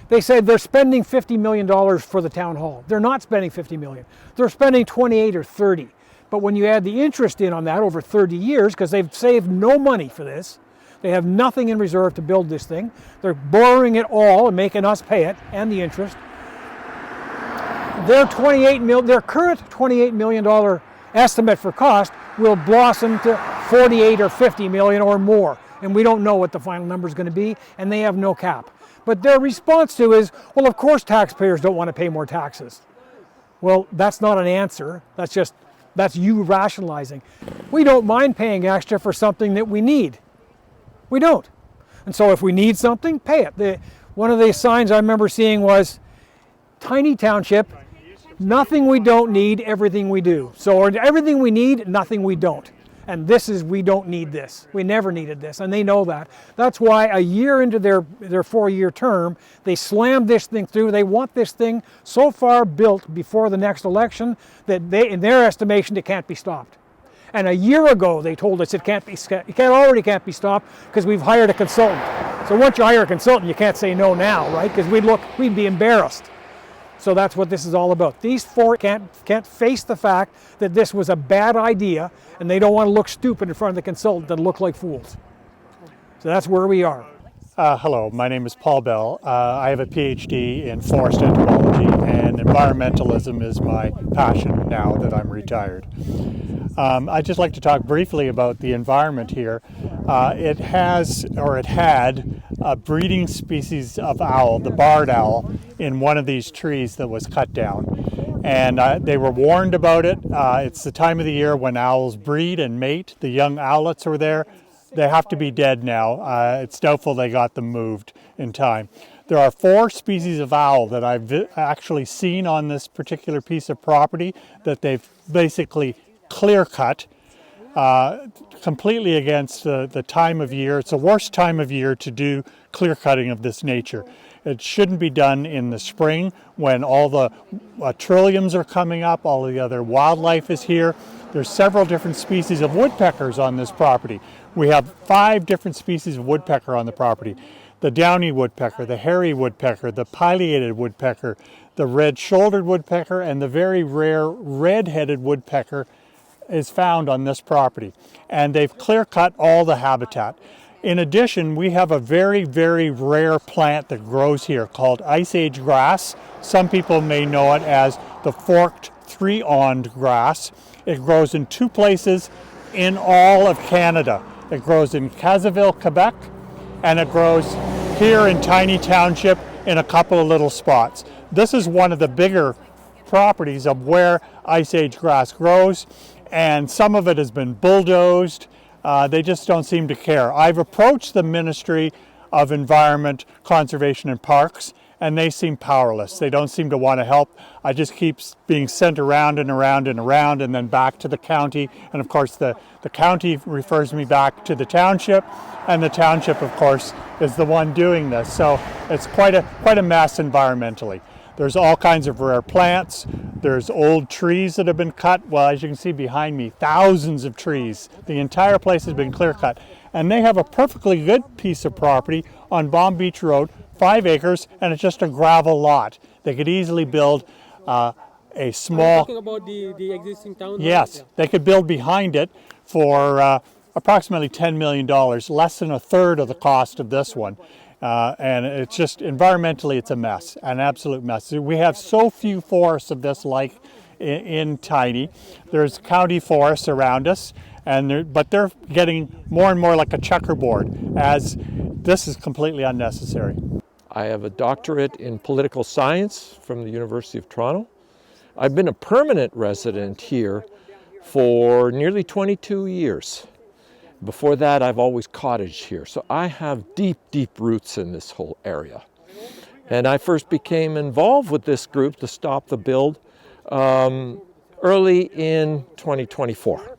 They say they're spending $50 million for the town hall. They're not spending $50 million. They're spending 28 or 30. But when you add the interest in on that over 30 years, because they've saved no money for this, they have nothing in reserve to build this thing. They're borrowing it all and making us pay it and the interest. Their current $28 million estimate for cost will blossom to 48 or 50 million or more. And we don't know what the final number is going to be, and they have no cap. But their response to is, well, of course taxpayers don't want to pay more taxes. Well, that's not an answer. That's you rationalizing. We don't mind paying extra for something that we need. We don't. And so if we need something, pay it. One of the signs I remember seeing was, Tiny Township, nothing we don't need, everything we do. So everything we need, nothing we don't. And we don't need this. We never needed this, and they know that. That's why a year into their 4-year term, they slammed this thing through. They want this thing so far built before the next election that in their estimation, it can't be stopped. And a year ago, they told us it already can't be stopped because we've hired a consultant. So once you hire a consultant, you can't say no now, right? Because we'd be embarrassed. So that's what this is all about. These 4 can't face the fact that this was a bad idea, and they don't want to look stupid in front of the consultant and look like fools. So that's where we are. Hello, my name is Paul Bell. I have a PhD in forest entomology, and environmentalism is my passion now that I'm retired. I'd just like to talk briefly about the environment here. It had a breeding species of owl, the barred owl, in one of these trees that was cut down. And they were warned about it. It's the time of the year when owls breed and mate. The young owlets were there. they have to be dead now. It's doubtful they got them moved in time. There are 4 species of owl that I've actually seen on this particular piece of property that they've basically clear cut completely against the time of year. It's the worst time of year to do clear cutting of this nature. It shouldn't be done in the spring when all the trilliums are coming up, all the other wildlife is here. There's several different species of woodpeckers on this property. We have 5 different species of woodpecker on the property. The downy woodpecker, the hairy woodpecker, the pileated woodpecker, the red-shouldered woodpecker, and the very rare red-headed woodpecker is found on this property. And they've clear-cut all the habitat. In addition, we have a very, very rare plant that grows here called Ice Age grass. Some people may know it as the forked 3-awned grass. It grows in 2 places in all of Canada. It grows in Casaville, Quebec, and it grows here in Tiny Township in a couple of little spots. This is one of the bigger properties of where Ice Age grass grows, and some of it has been bulldozed. They just don't seem to care. I've approached the Ministry of Environment, Conservation and Parks, and they seem powerless. They don't seem to want to help. I just keep being sent around and around and around and then back to the county. And of course the county refers me back to the township, and the township of course is the one doing this. So it's quite a mess environmentally. There's all kinds of rare plants. There's old trees that have been cut. Well, as you can see behind me, thousands of trees. The entire place has been clear cut. And they have a perfectly good piece of property on Bomb Beach Road, 5 acres, and it's just a gravel lot. They could easily build a small... Talking about the existing town? Yes, yeah. They could build behind it for approximately $10 million, less than a third of the cost of this one. And it's just, environmentally, it's a mess, an absolute mess. We have so few forests of this like in Tiny. There's county forests around us, but they're getting more and more like a checkerboard, as this is completely unnecessary. I have a doctorate in political science from the University of Toronto. I've been a permanent resident here for nearly 22 years. Before that, I've always cottaged here. So I have deep, deep roots in this whole area. And I first became involved with this group to stop the build early in 2024.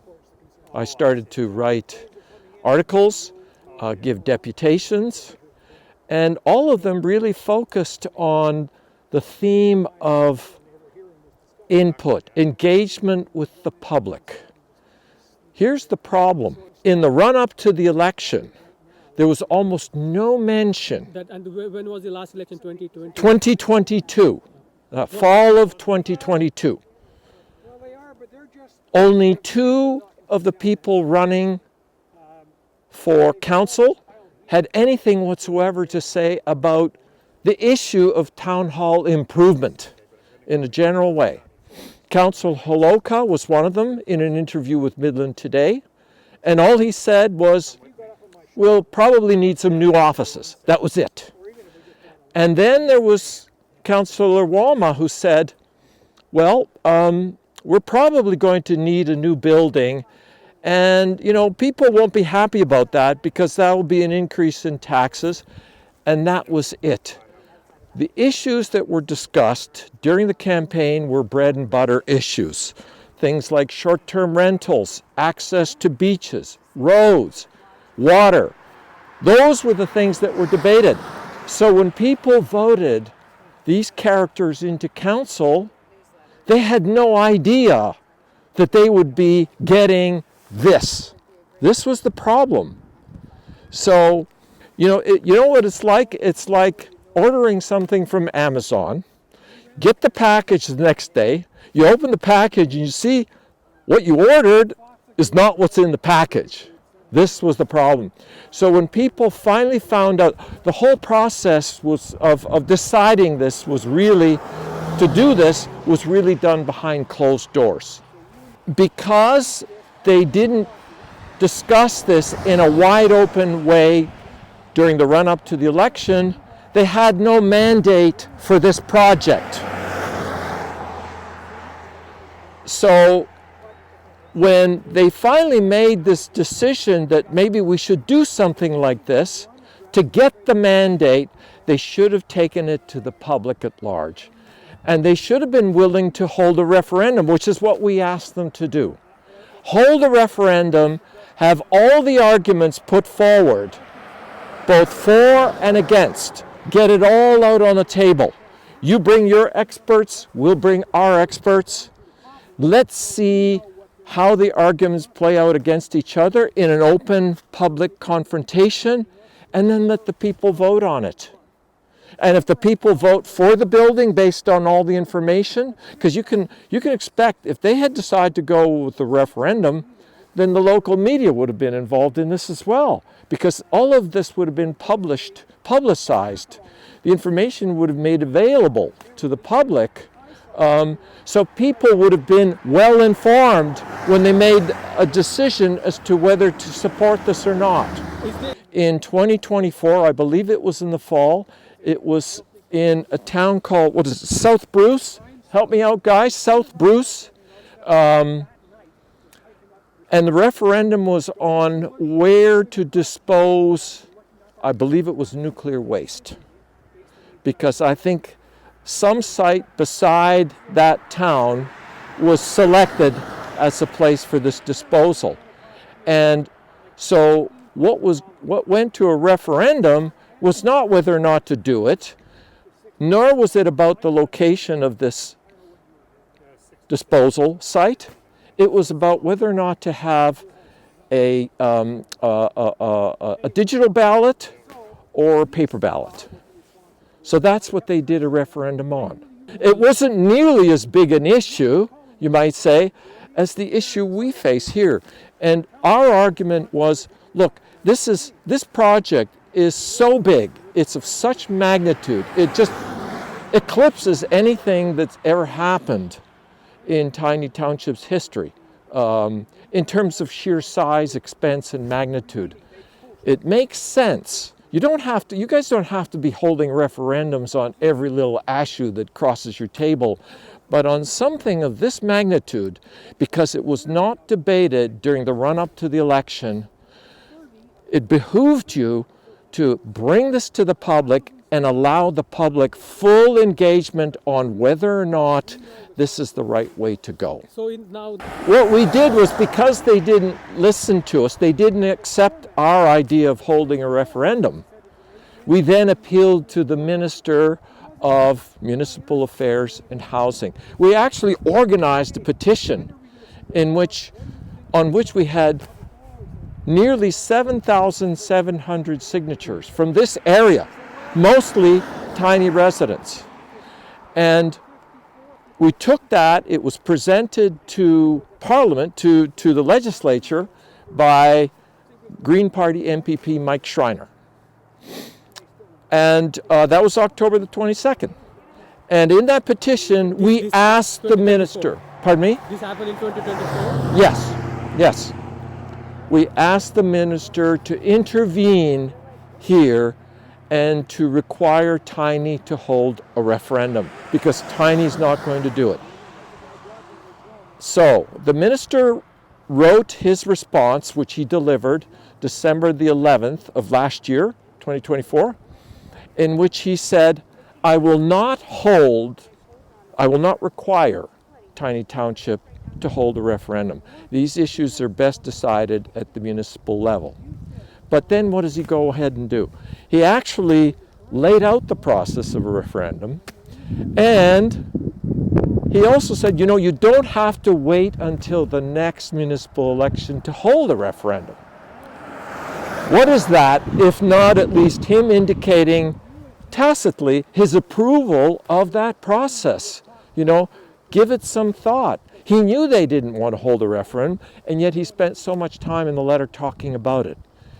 I started to write articles, give deputations, and all of them really focused on the theme of input, engagement with the public. Here's the problem. In the run-up to the election, there was almost no mention. And when was the last election, 2020? 2022, fall of 2022. Only 2 of the people running for council had anything whatsoever to say about the issue of town hall improvement in a general way. Councillor Holoka was one of them in an interview with Midland Today, and all he said was, we'll probably need some new offices. That was it. And then there was Councillor Walma who said, well, we're probably going to need a new building, and people won't be happy about that because that will be an increase in taxes, and that was it. The issues that were discussed during the campaign were bread and butter issues. Things like short-term rentals, access to beaches, roads, water. Those were the things that were debated. So when people voted these characters into council, they had no idea that they would be getting this. This was the problem. So, you know what it's like? It's like ordering something from Amazon, get the package the next day, you open the package and you see what you ordered is not what's in the package. This was the problem. So when people finally found out, the whole process was of deciding this was really, to do this was really done behind closed doors. Because they didn't discuss this in a wide open way during the run-up to the election, they had no mandate for this project. So when they finally made this decision that maybe we should do something like this, to get the mandate, they should have taken it to the public at large. And they should have been willing to hold a referendum, which is what we asked them to do. Hold a referendum, have all the arguments put forward, both for and against. Get it all out on the table. You bring your experts, we'll bring our experts. Let's see how the arguments play out against each other in an open public confrontation, and then let the people vote on it. And if the people vote for the building based on all the information, because you can expect, if they had decided to go with the referendum, then the local media would have been involved in this as well, because all of this would have been publicized. The information would have made available to the public. So people would have been well informed when they made a decision as to whether to support this or not. In 2024, I believe it was in the fall, it was in a town called, what is it, South Bruce? Help me out, guys, South Bruce. And the referendum was on where to dispose, I believe it was nuclear waste. Because I think some site beside that town was selected as a place for this disposal. And so what went to a referendum was not whether or not to do it, nor was it about the location of this disposal site. It was about whether or not to have a digital ballot or a paper ballot. So that's what they did a referendum on. It wasn't nearly as big an issue, you might say, as the issue we face here. And our argument was, look, this project is so big, it's of such magnitude, it just eclipses anything that's ever happened in Tiny Township's history in terms of sheer size, expense, and magnitude. It makes sense. You guys don't have to be holding referendums on every little issue that crosses your table, but on something of this magnitude, because it was not debated during the run-up to the election, it behooved you to bring this to the public and allow the public full engagement on whether or not this is the right way to go. What we did was, because they didn't listen to us, they didn't accept our idea of holding a referendum, we then appealed to the Minister of Municipal Affairs and Housing. We actually organized a petition on which we had nearly 7,700 signatures from this area, mostly tiny residents. And we took that, it was presented to Parliament, to the legislature, by Green Party MPP Mike Schreiner. And that was October the 22nd. And in that petition, we asked the minister, pardon me? This happened in 2024? Yes. We asked the minister to intervene here and to require Tiny to hold a referendum, because Tiny's not going to do it. So the minister wrote his response, which he delivered December the 11th of last year, 2024, in which he said, I will not require Tiny Township to hold a referendum. These issues are best decided at the municipal level. But then what does he go ahead and do? He actually laid out the process of a referendum, and he also said, you don't have to wait until the next municipal election to hold a referendum. What is that, if not at least him indicating tacitly his approval of that process? Give it some thought. He knew they didn't want to hold a referendum, and yet he spent so much time in the letter talking about it,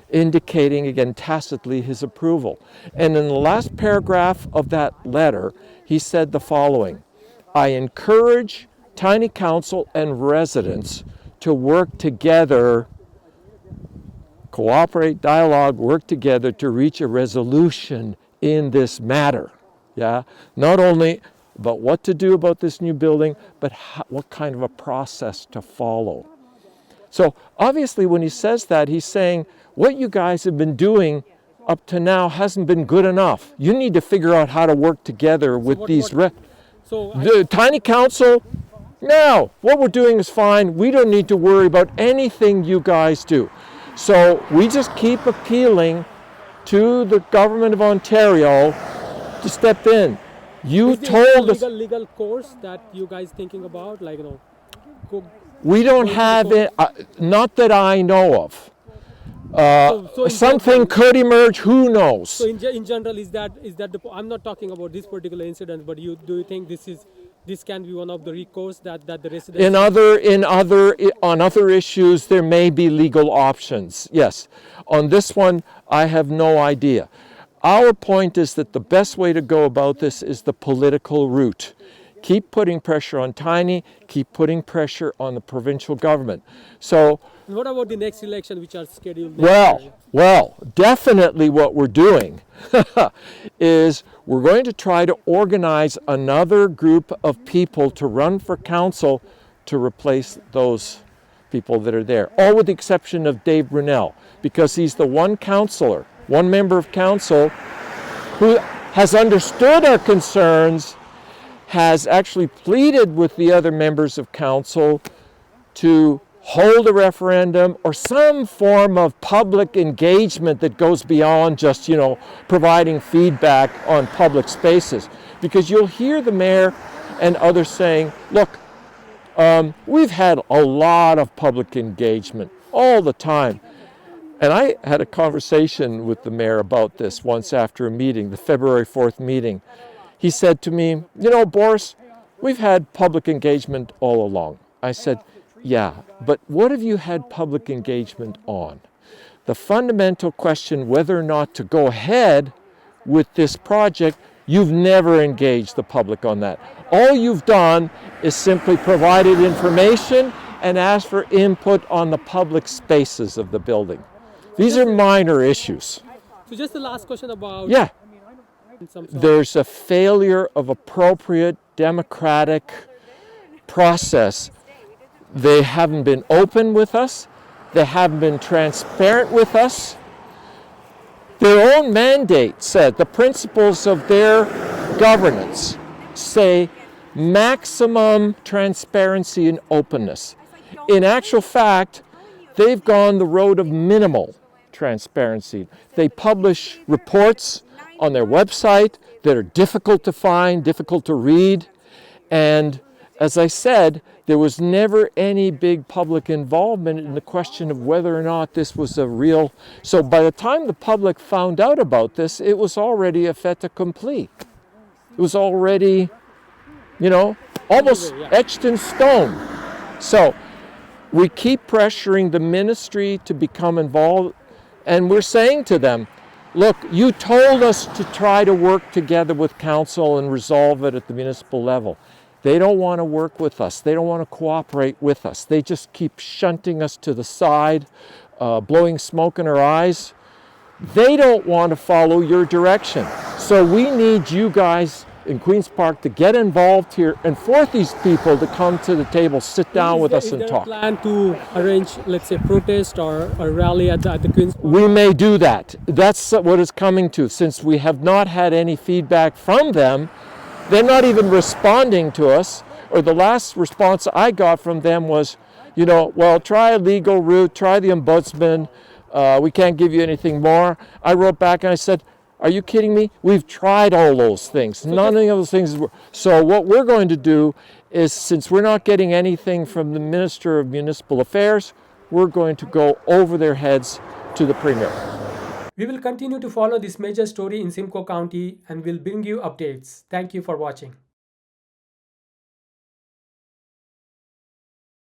indicating again tacitly his approval. And in the last paragraph of that letter, he said the following: I encourage Tiny Council and residents to work together, cooperate, dialogue, work together to reach a resolution in this matter. Yeah, not only about what to do about this new building, but what kind of a process to follow. So obviously when he says that, he's saying what you guys have been doing up to now hasn't been good enough. You need to figure out how to work together with the tiny council. No, what we're doing is fine. We don't need to worry about anything you guys do. So we just keep appealing to the government of Ontario to step in. You told us legal course that you guys thinking about, like, you know, we don't have it, not that I know of. Something could emerge. Who knows? So in general, is that I'm not talking about this particular incident, but do you think this can be one of the recourse that the residents on other issues there may be legal options? Yes. On this one, I have no idea. Our point is that the best way to go about this is the political route. Keep putting pressure on Tiny, keep putting pressure on the provincial government. So what about the next election, which are scheduled? Well, definitely what we're doing is we're going to try to organize another group of people to run for council to replace those people that are there, all with the exception of Dave Brunel, because he's the one councillor, one member of council who has understood our concerns, has actually pleaded with the other members of council to hold a referendum or some form of public engagement that goes beyond just, providing feedback on public spaces. Because you'll hear the mayor and others saying, look, we've had a lot of public engagement all the time. And I had a conversation with the mayor about this once after a meeting, the February 4th meeting. He said to me, Boris, we've had public engagement all along. I said, yeah, but what have you had public engagement on? The fundamental question whether or not to go ahead with this project, you've never engaged the public on that. All you've done is simply provided information and asked for input on the public spaces of the building. These are minor issues. So just the last question about... Yeah. There's a failure of appropriate democratic process. They haven't been open with us. They haven't been transparent with us. Their own mandate said, the principles of their governance say maximum transparency and openness. In actual fact, they've gone the road of minimal transparency. They publish reports on their website that are difficult to find, difficult to read, and as I said, there was never any big public involvement in the question of whether or not this was a real... So by the time the public found out about this, it was already a fait accompli. It was already, almost etched in stone. So we keep pressuring the ministry to become involved, and we're saying to them, look, you told us to try to work together with council and resolve it at the municipal level. They don't want to work with us. They don't want to cooperate with us. They just keep shunting us to the side, blowing smoke in our eyes. They don't want to follow your direction. So we need you guys in Queen's Park to get involved here and force these people to come to the table, sit down with us and talk. Is there a plan to arrange, let's say, protest or a rally at the Queen's Park? We may do that. That's what it's coming to. Since we have not had any feedback from them, they're not even responding to us, or the last response I got from them was, try a legal route, try the ombudsman, we can't give you anything more. I wrote back and I said, are you kidding me? We've tried all those things. None of those things work. So what we're going to do is, since we're not getting anything from the Minister of Municipal Affairs, we're going to go over their heads to the Premier. We will continue to follow this major story in Simcoe County and will bring you updates. Thank you for watching.